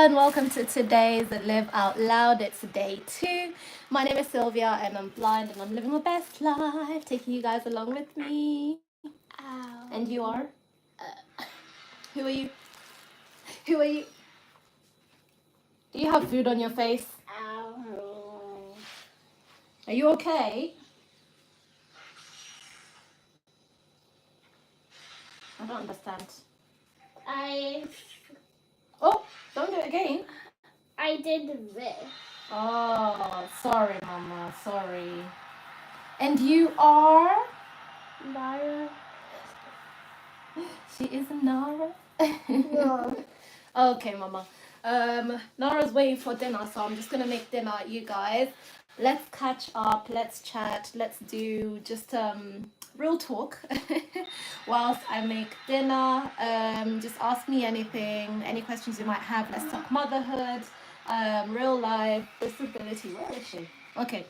everyone, welcome to today's Live Out Loud. It's day 2. My name is Sylvia and I'm blind and I'm living my best life, taking you guys along with me. Ow. And you are? Who are you? Who are you? Do you have food on your face? Ow. Are you okay? I don't understand. Oh, don't do it again. I did this. Oh, sorry, Mama, sorry. And you are? Nara. She is Nara. No. Okay, Mama. Nara's waiting for dinner, so I'm just gonna make dinner, you guys. Let's catch up, let's chat, let's do just real talk whilst I make dinner. Just ask me anything, any questions you might have. Let's talk motherhood, real life, disability. Where is she? Okay.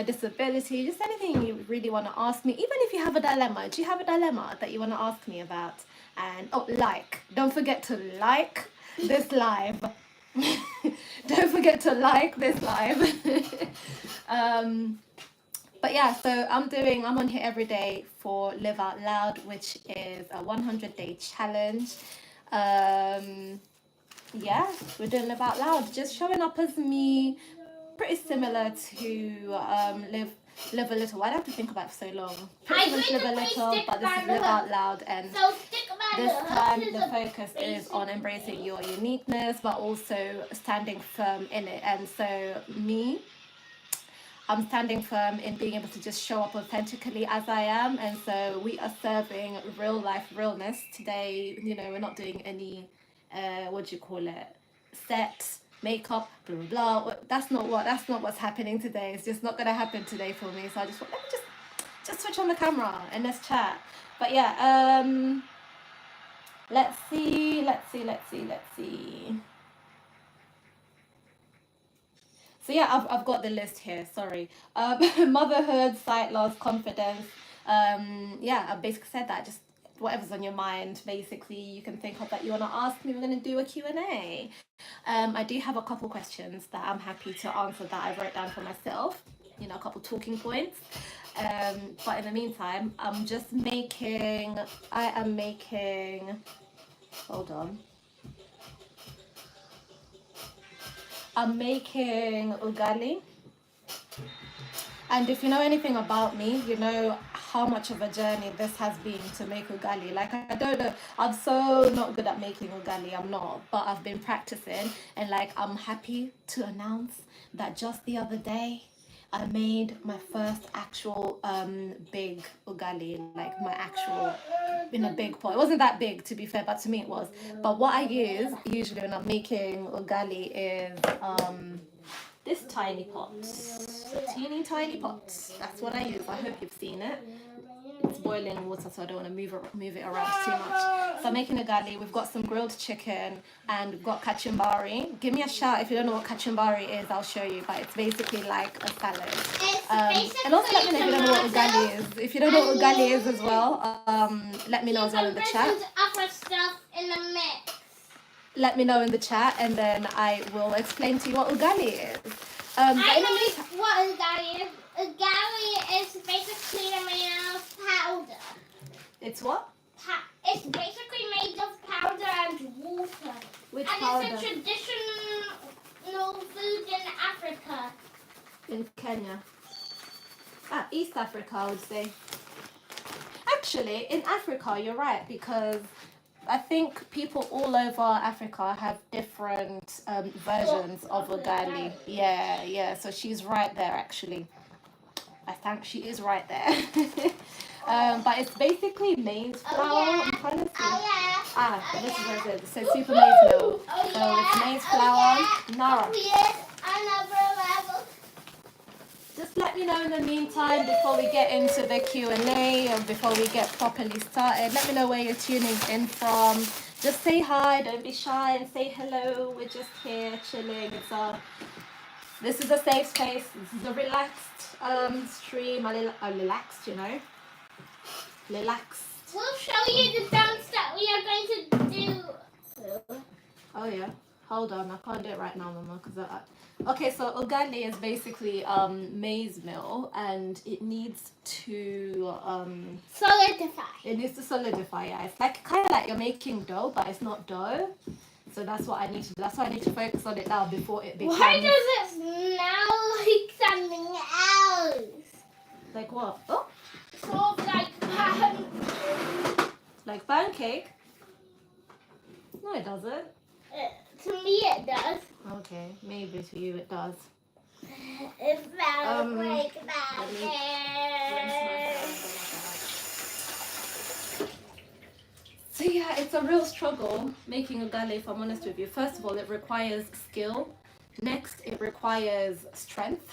Disability, just anything you really want to ask me, even if you have a dilemma. Do you have a dilemma that you want to ask me about? And don't forget to like this live. Don't forget to like this live. But yeah, so I'm on here every day for Live Out Loud, which is a 100-day challenge. Yeah, we're doing Live Out Loud, just showing up as me, pretty similar to live a little. Why do I have to think about it for so long? Pretty much live a little, but this is Live Out Loud, and this time the focus is on embracing your uniqueness, but also standing firm in it. And so I'm standing firm in being able to just show up authentically as I am. And so we are serving real life realness today. You know, we're not doing any set makeup, blah blah blah. That's not what's happening today. It's just not gonna happen today for me. So I just thought, let me just switch on the camera and let's chat. But yeah, let's see. So yeah, I've got the list here. Sorry, motherhood, sight loss, confidence. Yeah, I basically said that. Just whatever's on your mind, basically, you can think of that you want to ask me. We're going to do a Q&A. I do have a couple questions that I'm happy to answer that I wrote down for myself. You know, a couple talking points. But in the meantime, I am making. Hold on. I'm making ugali. And if you know anything about me, you know how much of a journey this has been to make ugali. Like, I don't know, I'm so not good at making ugali, I'm not, but I've been practicing, and like, I'm happy to announce that just the other day, I made my first actual big ugali, like my actual, in a big pot. It wasn't that big, to be fair, but to me it was. But what I use usually when I'm making ugali is this tiny pot, teeny tiny pot. That's what I use. I hope you've seen it. It's boiling water, so I don't want to move it around too much. So I'm making a gali. We've got some grilled chicken and we've got kachumbari. Give me a shout if you don't know what kachumbari is. I'll show you. But it's basically like a salad. And also let me know if you don't know what ugali is. If you don't know what ugali is as well, let me know as well in the chat. Other stuff in the mix. Let me know in the chat, and then I will explain to you what ugali is. I know what ugali is. Ugali is basically made of powder. It's what? It's basically made of powder and water. Which and powder? It's a traditional food in Africa. In Kenya. East Africa, I would say. Actually, in Africa, you're right, because I think people all over Africa have different versions of ugali. Yeah. So she's right there, actually. I think she is right there. But it's basically maize flour. I'm trying to see. This is what it is. So super maize meal. So it's maize flour. Nara. Just let me know in the meantime before we get into the Q&A or before we get properly started. Let me know where you're tuning in from. Just say hi, don't be shy, and say hello. We're just here chilling. This is a safe space. This is a relaxed stream. Relaxed, you know. Relaxed. We'll show you the dance that we are going to do. Oh yeah. Hold on, I can't do it right now, Mama, because okay, so ugali is basically maize meal, and it needs to solidify. Yeah, it's like kind of like you're making dough, but it's not dough. So that's what I need to do. That's why I need to focus on it now before it becomes. Why does it smell like something else? Like what? Oh, Sort of like like pancake? No, it doesn't. to me it does. Okay, maybe to you it does. It smells like pancake. So yeah, it's a real struggle making ugali, if I'm honest with you. First of all, it requires skill. Next, it requires strength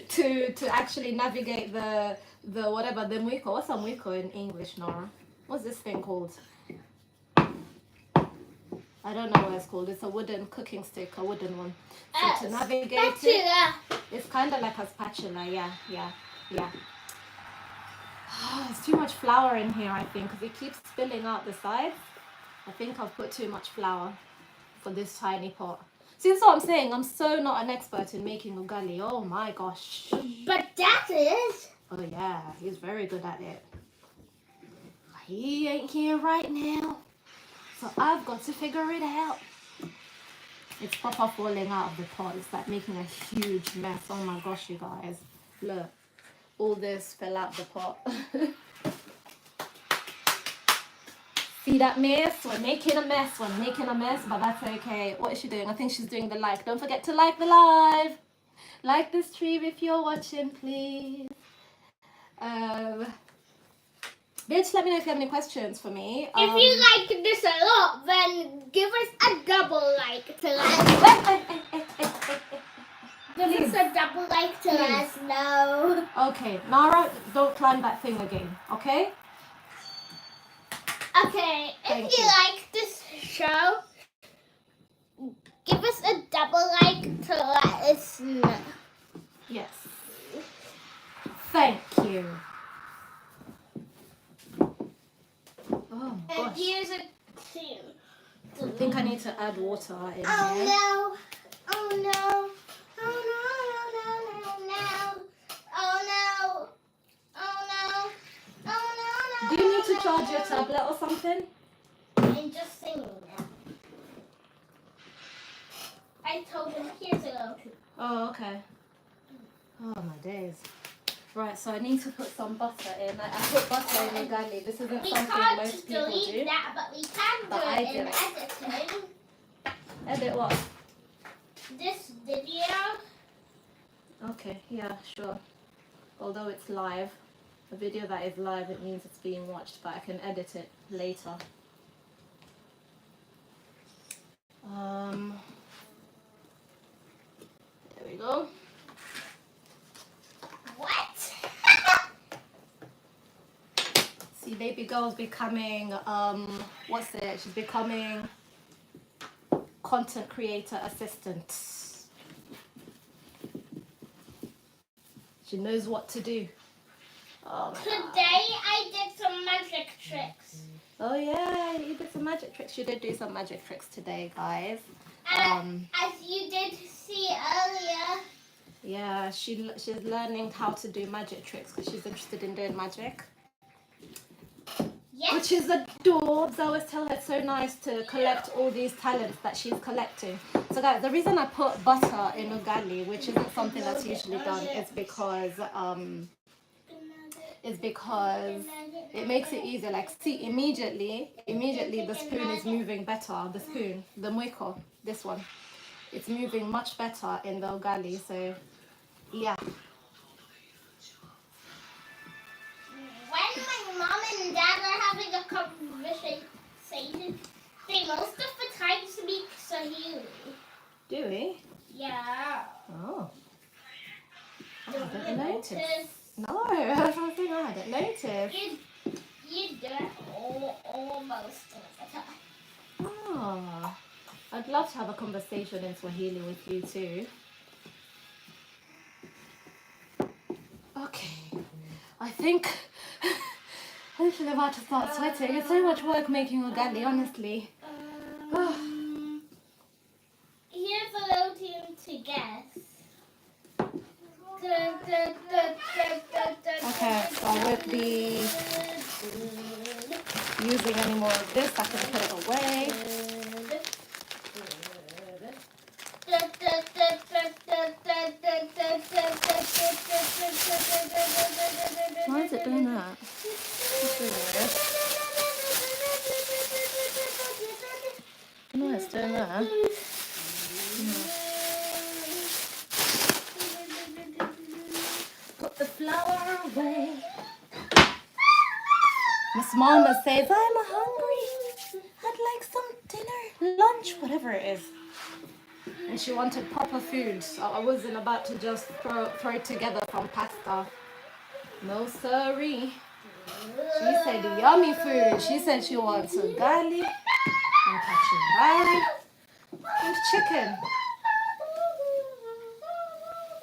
to actually navigate the whatever, the mwiko. What's a mwiko in English, Nora? What's this thing called? I don't know what it's called. It's a wooden cooking stick, a wooden one. So to navigate it, it's kind of like a spatula. Yeah. There's too much flour in here, I think, because it keeps spilling out the sides. I think I've put too much flour for this tiny pot. See, that's what I'm saying. I'm so not an expert in making ugali. Oh my gosh. But that is. Oh yeah, he's very good at it. He ain't here right now, so I've got to figure it out. It's proper falling out of the pot. It's like making a huge mess. Oh my gosh, you guys. Look. All this fell out the pot. See that mess? We're making a mess. But that's okay. What is she doing? I think she's doing the like. Don't forget to like the live. Like the stream if you're watching, please. Bitch, let me know if you have any questions for me. If you like this a lot, then give us a double like to Give us a double like to let us know. Okay, Nara, don't climb that thing again, okay? Okay, if you like this show, give us a double like to let us know. Yes. Thank you. Oh gosh. And here's a tune. I think I need to add water in here. Oh no. Oh no. Do you need to charge your tablet or something? I'm just singing now. I told him years ago. Oh, okay. Oh my days. Right, so I need to put some butter in. I put butter in ugali. This isn't something most people do. We can't delete that, but we can do it in editing. Edit what? This video. Okay, yeah, sure. Although it's live. A video that is live, it means it's being watched, but I can edit it later. There we go. What? See, baby girl's becoming, what's it? She's becoming content creator assistant. She knows what to do. Oh Today I did some magic tricks. Oh yeah, you did some magic tricks. You did do some magic tricks today, guys. As you did see earlier. Yeah, she's learning how to do magic tricks because she's interested in doing magic. Yes. Which is adorbs. I always tell her it's so nice to collect all these talents that she's collecting. So guys, the reason I put butter in ugali, which isn't something that's usually done, is because it makes it easier. Like, see, immediately the spoon is moving better. The spoon, the mwiko, this one, it's moving much better in the ugali. So yeah. When my mom and dad are having a conversation, they most of the time speak Swahili. Do we? Yeah. Oh. I didn't notice. No, that's one thing I hadn't noticed. You do it almost all the time. Oh. I'd love to have a conversation in Swahili with you too. Okay. I think I'm about to start sweating. It's so much work making ugali, honestly. Okay, so I won't be using any more of this. I can put it away. Why is it doing that? That's really weird. I don't know why it's doing that. Put the flour away. Miss Mama says, I'm hungry. I'd like some dinner, lunch, whatever it is. And she wanted proper food. So I wasn't about to just throw it together from pasta. No sorry. She said yummy food. She said she wants ugali and kachumbari and chicken.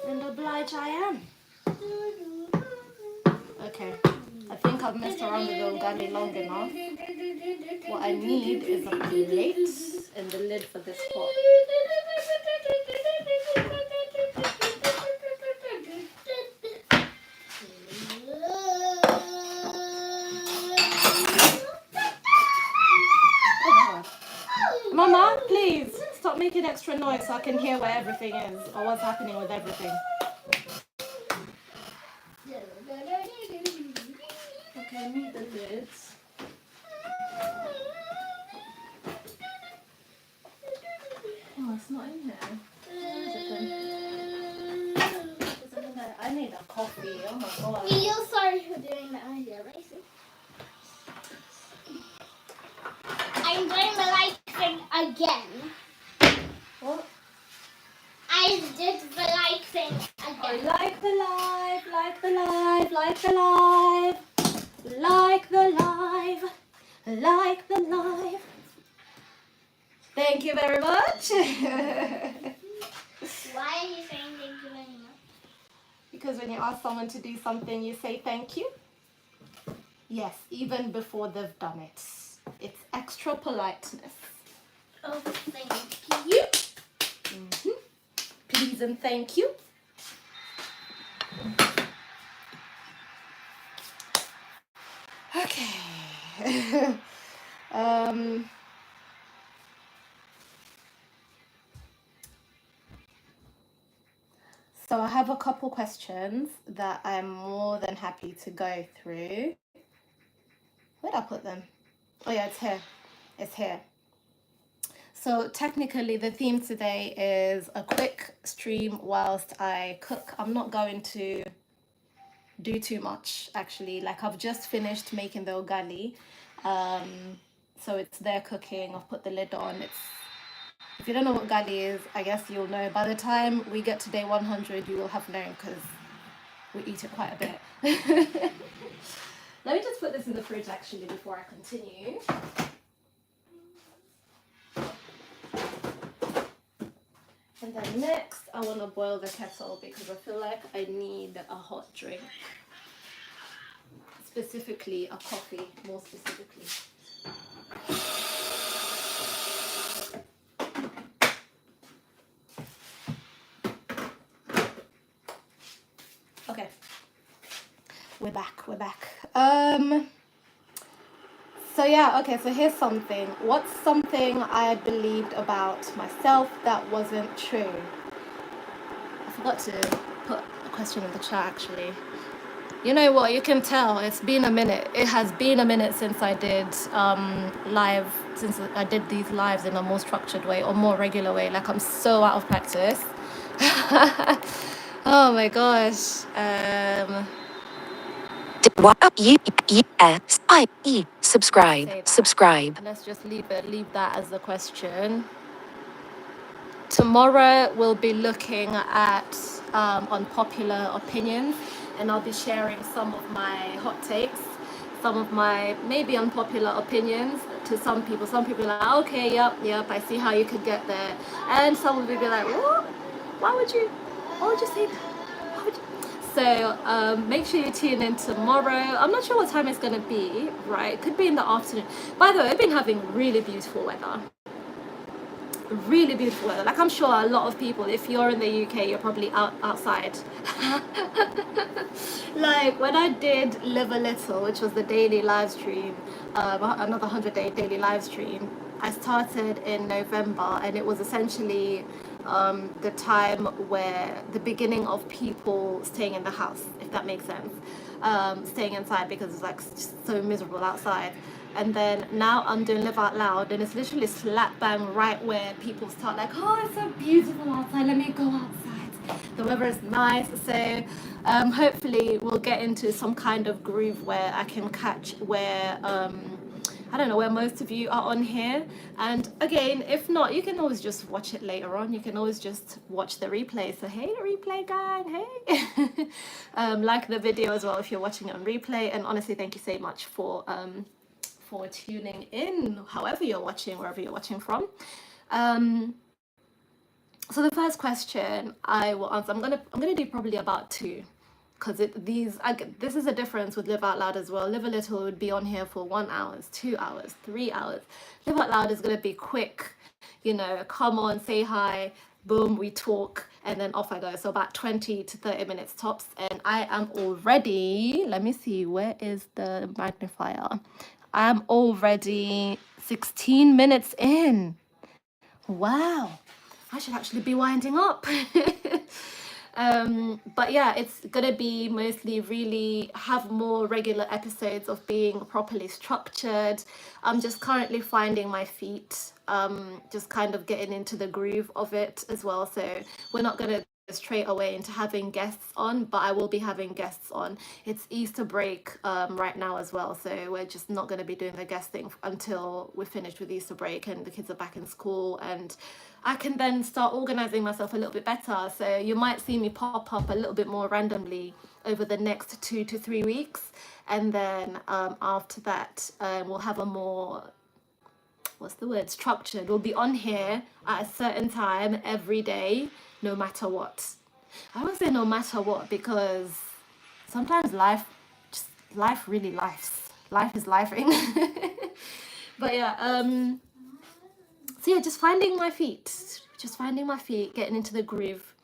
And oblige I am. Okay. I think I've messed around with the ugali long enough. What I need is a plate and the lid for this pot. Mama, please stop making extra noise so I can hear where everything is or what's happening with everything. Okay, I need the lids. Oh, it's not in here. Where is it then? I need a coffee. Oh my god. You're sorry for doing that idea, Lacey. I'm doing the like thing again. What? I did the like thing I again. like the live, like the live, like the live, like the live, like the live. Thank you very much. Why are you saying thank you very much? Because when you ask someone to do something, you say thank you. Yes, even before they've done it. It's extra politeness. Oh, thank you. Please and thank you. Okay. So I have a couple questions that I'm more than happy to go through. Where'd I put them? Oh yeah, it's here. It's here. So technically the theme today is a quick stream whilst I cook. I'm not going to do too much actually. Like I've just finished making the ugali. So it's there cooking. I've put the lid on. If you don't know what ugali is, I guess you'll know. By the time we get to day 100, you will have known because we eat it quite a bit. Let me just put this in the fridge actually before I continue. And then next, I want to boil the kettle because I feel like I need a hot drink. Specifically, a coffee, more specifically. Okay. We're back. So yeah, okay, so here's something. What's something I believed about myself that wasn't true? I forgot to put a question in the chat actually. You know what, you can tell it's been a minute. It has been a minute since I did since I did these lives in a more structured way or more regular way. Like I'm so out of practice. Oh my gosh. Subscribe. Let's just leave that as the question. Tomorrow we'll be looking at unpopular opinions, and I'll be sharing some of my hot takes, some of my maybe unpopular opinions to some people. Some people are like, okay, yep, I see how you could get there, and some will be like, what? Why would you say that? So make sure you tune in tomorrow. I'm not sure what time it's going to be, right? It could be in the afternoon. By the way, I've been having really beautiful weather. really beautiful weather. Like, I'm sure a lot of people, if you're in the UK, you're probably outside. Like, when I did Live a Little, which was the daily live stream, another 100-day daily live stream, I started in November, and it was essentially the time where the beginning of people staying in the house, if that makes sense, staying inside because it's like so miserable outside. And then now I'm doing Live Out Loud, and it's literally slap bang right where people start like, oh, it's so beautiful outside, let me go outside. The weather is nice. So hopefully we'll get into some kind of groove where I can catch where I don't know where most of you are on here. And again, if not, you can always just watch it later on. You can always just watch the replay. So hey, the replay gang, hey. Like the video as well if you're watching it on replay. And honestly, thank you so much for tuning in, however you're watching, wherever you're watching from. So the first question I will answer, I'm gonna do probably about two, because this is a difference with Live Out Loud as well. Live a Little would be on here for 1 hour, 2 hours, 3 hours. Live Out Loud is gonna be quick, you know, come on, say hi, boom, we talk, and then off I go. So about 20 to 30 minutes tops. And I am already, let me see, where is the magnifier? I'm already 16 minutes in. Wow, I should actually be winding up. But yeah, it's gonna be mostly really have more regular episodes of being properly structured. I'm just currently finding my feet, just kind of getting into the groove of it as well. So we're not gonna go straight away into having guests on, but I will be having guests on. It's Easter break right now as well, so we're just not going to be doing the guest thing until we're finished with Easter break and the kids are back in school, and I can then start organizing myself a little bit better. So you might see me pop up a little bit more randomly over the next 2 to 3 weeks, and then after that we'll have a more, what's the word, structured. We'll be on here at a certain time every day, no matter what. I won't say no matter what, because sometimes life really life is lifing. But yeah, so yeah, just finding my feet, getting into the groove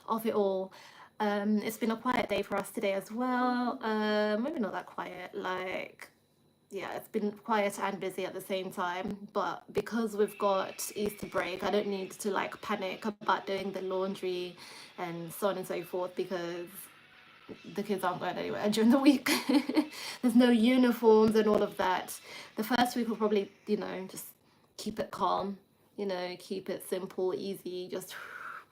of it all. It's been a quiet day for us today as well. Maybe not that quiet, like, yeah, it's been quiet and busy at the same time, but because we've got Easter break, I don't need to like panic about doing the laundry and so on and so forth, because the kids aren't going anywhere during the week. There's no uniforms and all of that. The first week will probably, you know, just keep it calm, you know, keep it simple, easy, just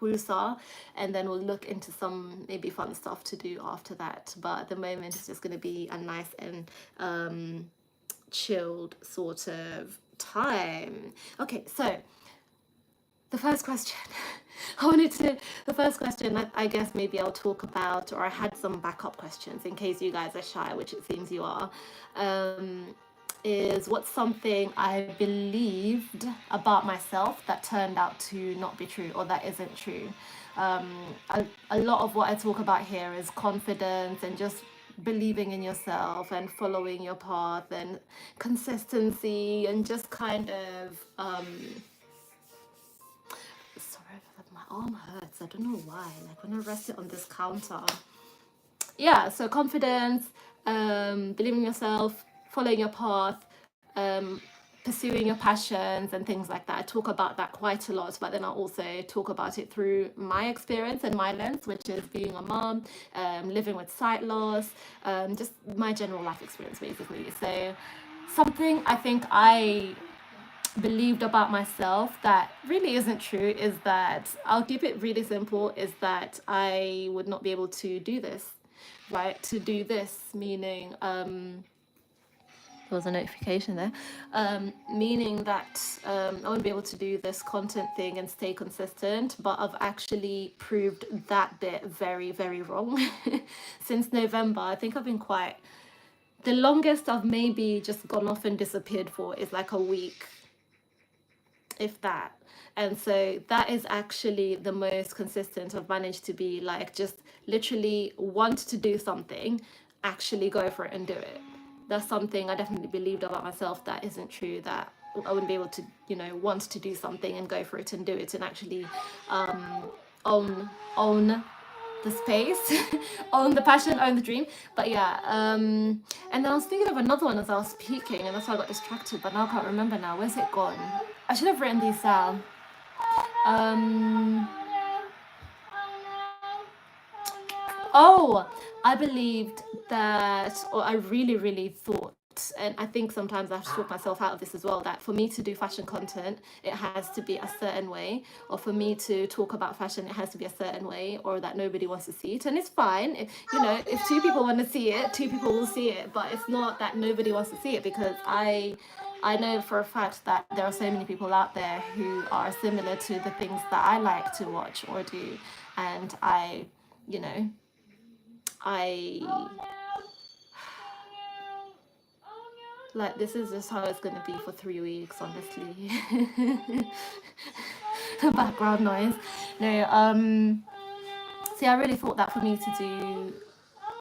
woosah, and then we'll look into some maybe fun stuff to do after that. But at the moment, it's just going to be a nice and chilled sort of time. Okay, so the first question the first question I guess maybe I'll talk about, or I had some backup questions in case you guys are shy, which it seems you are, is what's something I believed about myself that turned out to not be true, or that isn't true. A lot of what I talk about here is confidence and just believing in yourself and following your path and consistency and just kind of sorry, my arm hurts, I don't know why, like when I rest it on this counter. Yeah, so confidence, believing in yourself, following your path, pursuing your passions and things like that. I talk about that quite a lot, but then I also talk about it through my experience and my lens, which is being a mom, living with sight loss, just my general life experience basically. So something I think I believed about myself that really isn't true is that, I'll keep it really simple, is that I would not be able to do this, right? To do this, meaning there was a notification there, meaning that I won't be able to do this content thing and stay consistent, but I've actually proved that bit very, very wrong. Since November, I think I've been quite, the longest I've maybe just gone off and disappeared for is like a week, if that. And so that is actually the most consistent I've managed to be, like just literally want to do something, actually go for it and do it. That's something I definitely believed about myself that isn't true, that I wouldn't be able to, you know, want to do something and go for it and do it and actually own the space, own the passion, own the dream. But yeah, and then I was thinking of another one as I was speaking, and that's why I got distracted. But now I can't remember now. Where's it gone? I should have written these down. Oh, I believed that, or I really thought, and I think sometimes I have to talk myself out of this as well, that for me to do fashion content, it has to be a certain way, or for me to talk about fashion, it has to be a certain way, or that nobody wants to see it. And it's fine, if, you know, if two people want to see it, two people will see it, but it's not that nobody wants to see it, because I know for a fact that there are so many people out there who are similar to the things that I like to watch or do, and I, you know, like, this is just how it's gonna be for 3 weeks, honestly. Background noise. No, see, I really thought that for me to do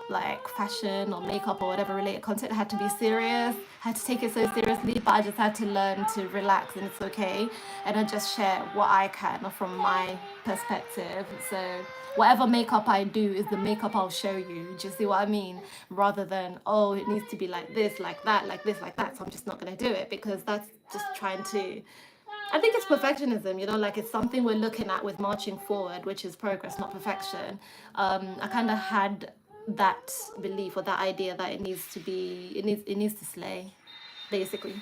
like fashion or makeup or whatever related content, I had to be serious, I had to take it so seriously, but I just had to learn to relax, and it's okay, and I just share what I can from my perspective. So whatever makeup I do is the makeup I'll show you. Do you see what I mean? Rather than, oh, it needs to be like this, like that, like this, like that. So I'm just not going to do it, because that's just trying to, I think it's perfectionism, you know, like it's something we're looking at with marching forward, which is progress, not perfection. I kind of had that belief or that idea that it needs to be, it needs to slay, basically,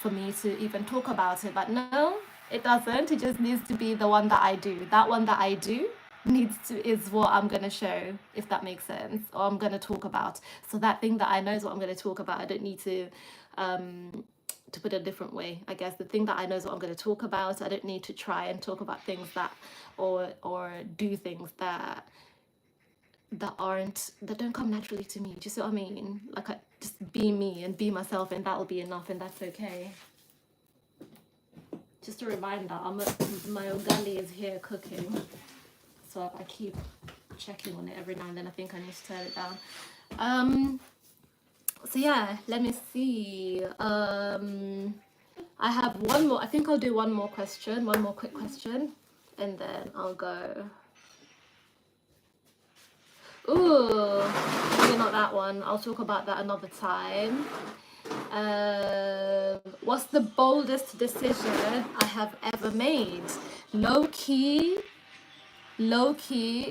for me to even talk about it. But no, it doesn't. It just needs to be the one that I do. That one that I do needs to, is what I'm going to show, if that makes sense, or I'm going to talk about. So that thing that I know is what I'm going to talk about. I don't need to put it a different way, I guess, the thing that I know is what I'm going to talk about. I don't need to try and talk about things that, or do things that don't come naturally to me. Do you see what I mean? Like, I just be me and be myself, and that'll be enough, and that's okay. Just a reminder, my ugali is here cooking, so I keep checking on it every now and then. I think I need to turn it down. So yeah, let me see. I have one more. I think I'll do one more question, one more quick question, and then I'll go. Ooh, maybe not that one. I'll talk about that another time. What's the boldest decision I have ever made? Low key,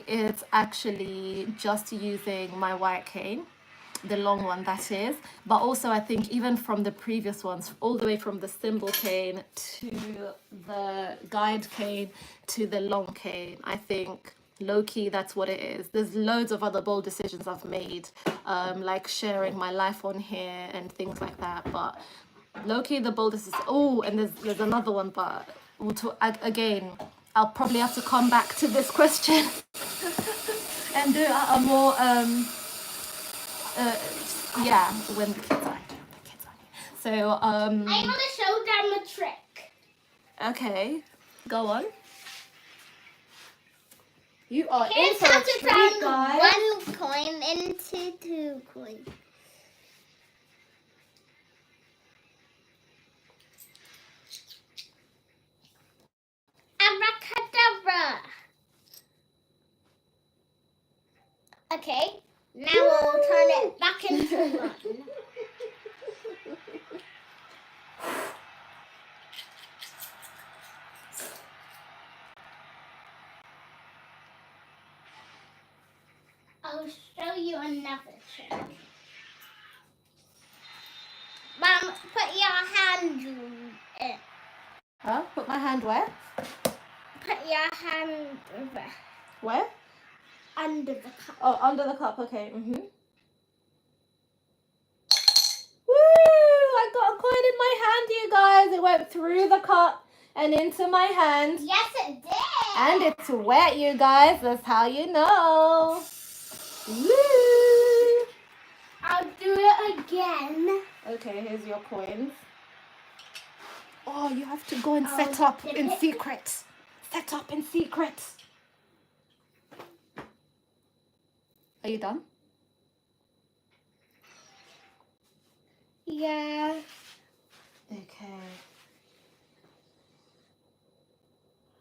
it's actually just using my white cane, the long one that is. But also I think even from the previous ones, all the way from the symbol cane to the guide cane to the long cane, I think low-key that's what it is. There's loads of other bold decisions I've made, like sharing my life on here and things like that, but low-key the boldest is, oh, and there's another one, but we'll talk again. I'll probably have to come back to this question and do a more yeah, when the kids are here. So I'm gonna show them a trick. Okay, go on. You are Here's in for how a to treat, turn guys. one coin into 2 coins. Abracadabra. Okay, now we'll turn it back into 1. I'll show you another trick. Mom, put your hand in it. Huh? Put my hand where? Put your hand Where? under the cup. Oh, under the cup. Okay. Woo! I got a coin in my hand, you guys. It went through the cup and into my hand. Yes, it did. And it's wet, you guys. That's how you know. Woo! I'll do it again. Okay, here's your coins. Oh, you have to go and set up in secret. Set up in secret. Are you done? Yeah. Okay.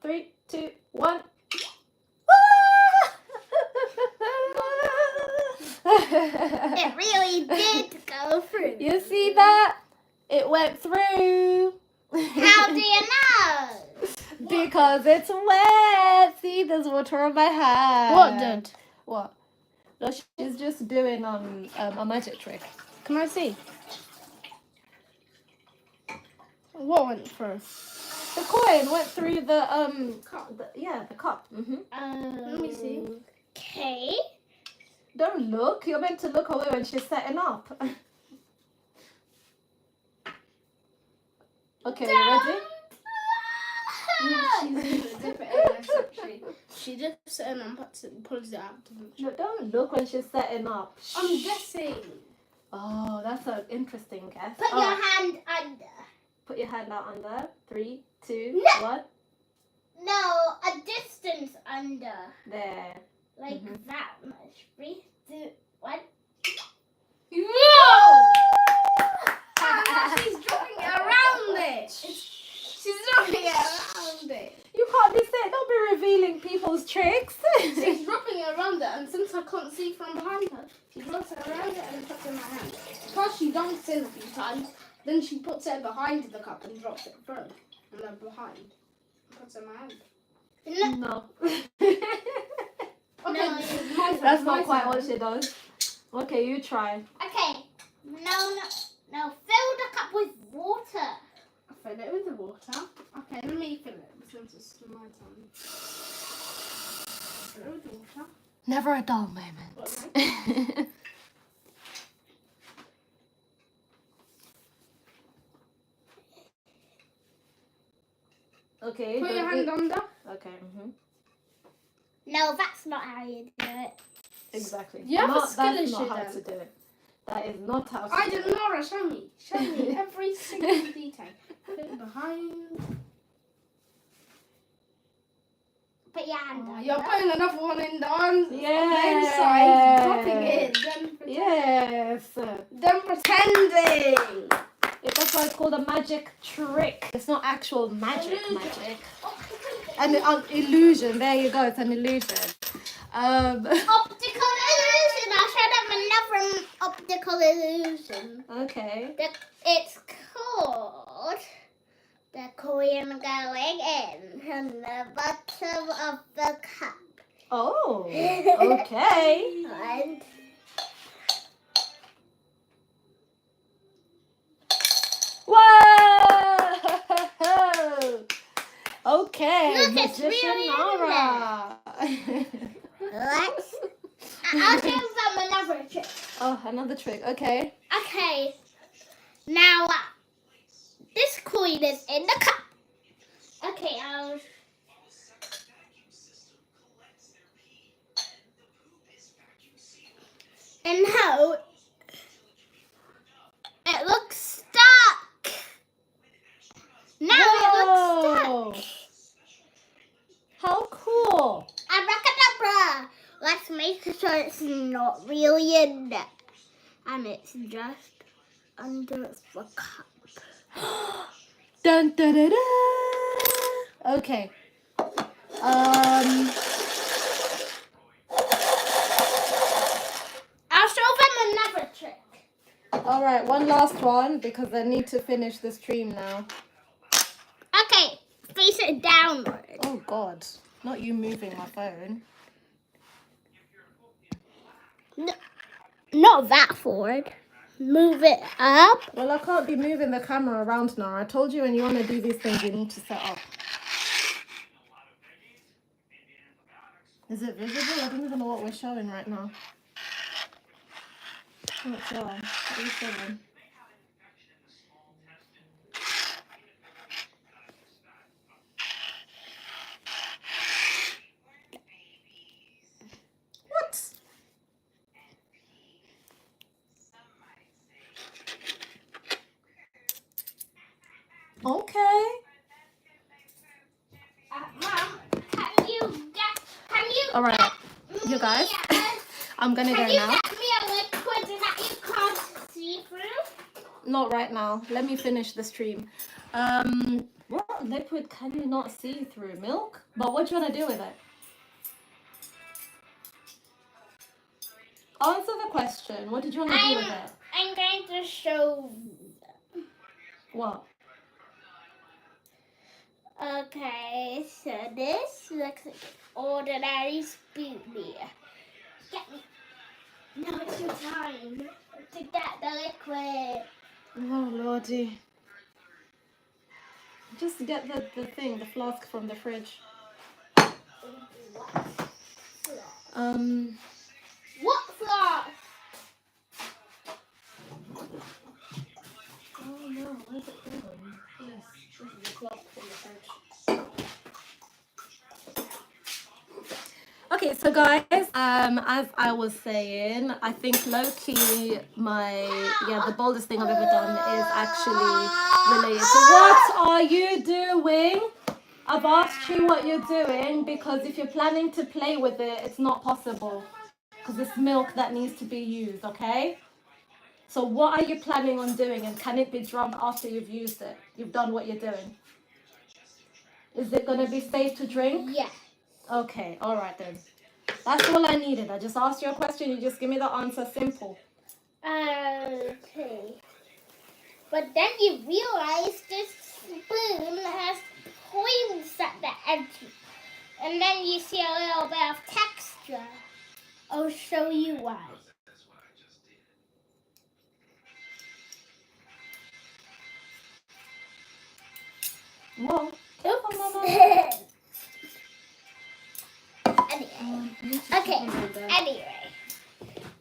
3, 2, 1. It really did go through. You see that? It went through. How do you know? Because it's wet. See, there's water on my hand. What did? What? No, she's just doing a magic trick. Can I see? What went through? The coin went through the Cup. the cup. Let me see. Okay. Don't look. You're meant to look away when she's setting up. Okay, you ready? She dips it in and pulls it out. No, don't look when she's setting up. I'm guessing. Oh, that's an interesting guess. Put Oh, your hand under. put your hand out under. 3, 2, No. 1. No, a distance under. There. Like that much. 3, 2, 1. Whoa! She's dropping it around it. She's dropping it around it. You can't be saying. Don't be revealing people's tricks. She's dropping it around it, and since I can't see from behind her, she drops it around it and puts it in my hand. First she dunks in a few times, then she puts it behind the cup and drops it through, and then behind. Puts it in my hand. No. Okay, No, my turn, That's my not quite turn. what she does. Okay, you try. Okay. No. Fill the cup with water. I fill it with the water. Okay, let me fill it since it's my turn. Fill it with the water. Never a dull moment. Okay. Put your don't hand eat- under. Okay. No, that's not how you do it. Exactly. You have a Not- skill That's issue not how then. to do it. That is not how to I do did it. Nora, show me. Show me every single detail. Put it behind. Put your hand Oh, under. you're putting another one in the inside, Yes. dropping it, Yes. then pretending. That's why it's called a magic trick. It's not actual magic. Magic. An illusion. There you go. It's an illusion. Optical illusion. I'll show them another optical illusion. Okay. It's called the coin going in the bottom of the cup. Oh. Okay. And Whoa! Okay. Look, it's Magician really in Nora. let's. I'll show them another trick. Oh, another trick. Okay. Okay. Now, this coin is in the cup. Okay, and now it looks stuck. Now it looks stuck. How cool. Abracadabra. Let's make sure it's not really in there. And it's just under the cup. Dun, da, da, da. Okay. I'll show them another trick. All right, one last one because I need to finish the stream now. Okay, face it downward. Oh God, not you moving my phone. No, not that forward. Move it up. Well, I can't be moving the camera around now. I told you when you want to do these things, you need to set up. Is it visible? I don't even know what we're showing right now. Not sure. What are you showing? What? Okay. Mom, can you All right, you guys. I'm gonna go Can you now. get me a liquid that you can't see through? Not right now. Let me finish the stream. What liquid can you not see through? Milk? But what do you want to do with it? Answer the question. What did you want to do with it? I'm going to show. What? Okay, so this looks like an ordinary spoon here. Get me. Now it's your time to get the liquid. Oh, Lordy. Just get the thing, the flask from the fridge. What flask? Oh no, where's it going? Yes, this is the clock from the fridge. Okay, so guys, as I was saying, I think low-key the boldest thing I've ever done is actually related to what are you doing? I've asked you what you're doing because if you're planning to play with it, it's not possible because it's milk that needs to be used, okay? So what are you planning on doing, and can it be drunk after you've used it? You've done what you're doing. Is it going to be safe to drink? Yeah. Okay, all right then. That's all I needed. I just asked you a question. You just give me the answer. Simple. Okay. But then you realize this spoon has points at the edge. And then you see a little bit of texture. I'll show you why. Whoa. Oops. Anyway,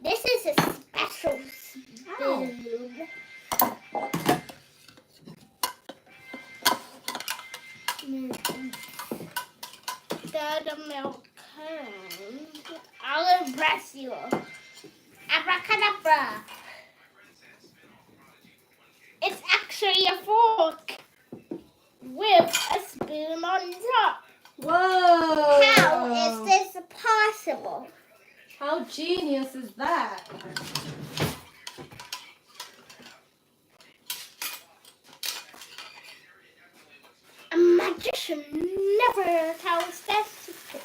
this is a special spoon. The milk comes. I'll impress you. Abracadabra. It's actually a fork with a spoon on top. Whoa. How is this possible? How genius is that? A magician never tells their secret.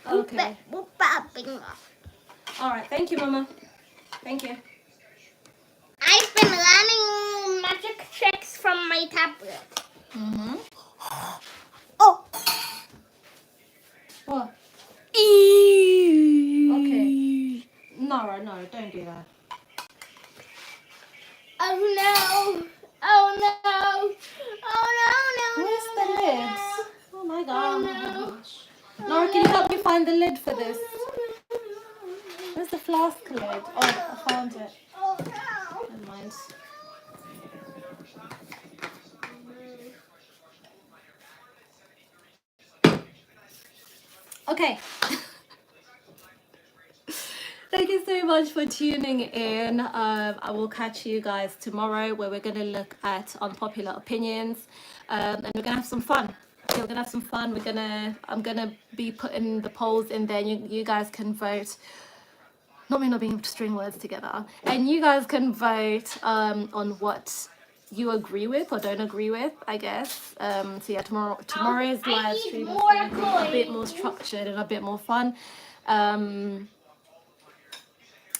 Okay. All right. Thank you, Mama. Thank you. I've been learning magic tricks from my tablet. Mm-hmm. Oh. What? Okay. No, don't do that. Oh no. Oh no. Oh no, Where's the lid? Oh my God. Oh, no. Nora, can you help me find the lid for this? Where's the flask lid? Oh, I found it. Oh no. Never mind. Okay. Thank you so much for tuning in. I will catch you guys tomorrow where we're going to look at unpopular opinions and we're going to have some fun. Okay, we're going to have some fun. I'm going to be putting the polls in there. You guys can vote. Not me not being able to string words together. And you guys can vote on what you agree with or don't agree with, I guess. So yeah, tomorrow's live stream is going to be a bit more structured and a bit more fun.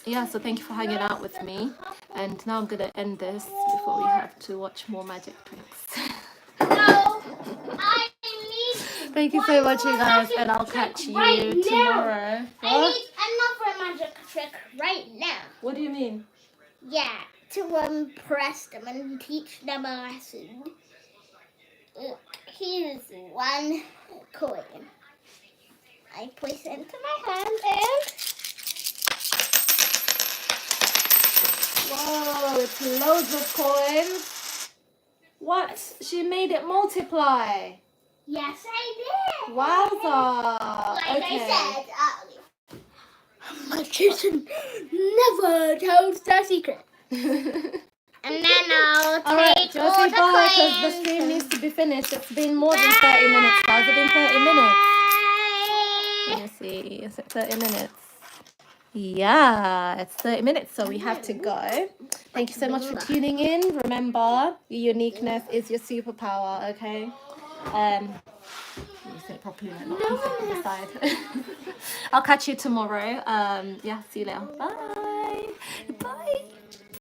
Yeah, so thank you for hanging out with me. And now I'm going to end this before we have to watch more magic tricks. No, I need Thank you so much, you guys, and I'll catch you tomorrow. I need another magic trick right now. What do you mean? Yeah, to impress them and teach them a lesson. Look, here's one coin. I place it into my hand and... Whoa, it's loads of coins. What? She made it multiply. Yes, I did. Wowza. Like Okay. I said, magician never tells their secret. And then I'll All right, take all Josie, the bye, because the coins. stream needs to be finished. It's been more than 30 minutes. Has it been 30 minutes? Let me see. Is it 30 minutes? Yeah, it's 30 minutes, so we have to go. Thank you so much for tuning in. Remember, your uniqueness is your superpower, okay? You say it properly, like, not piece it to the side. I'll catch you tomorrow. Yeah, see you later. Bye. Bye.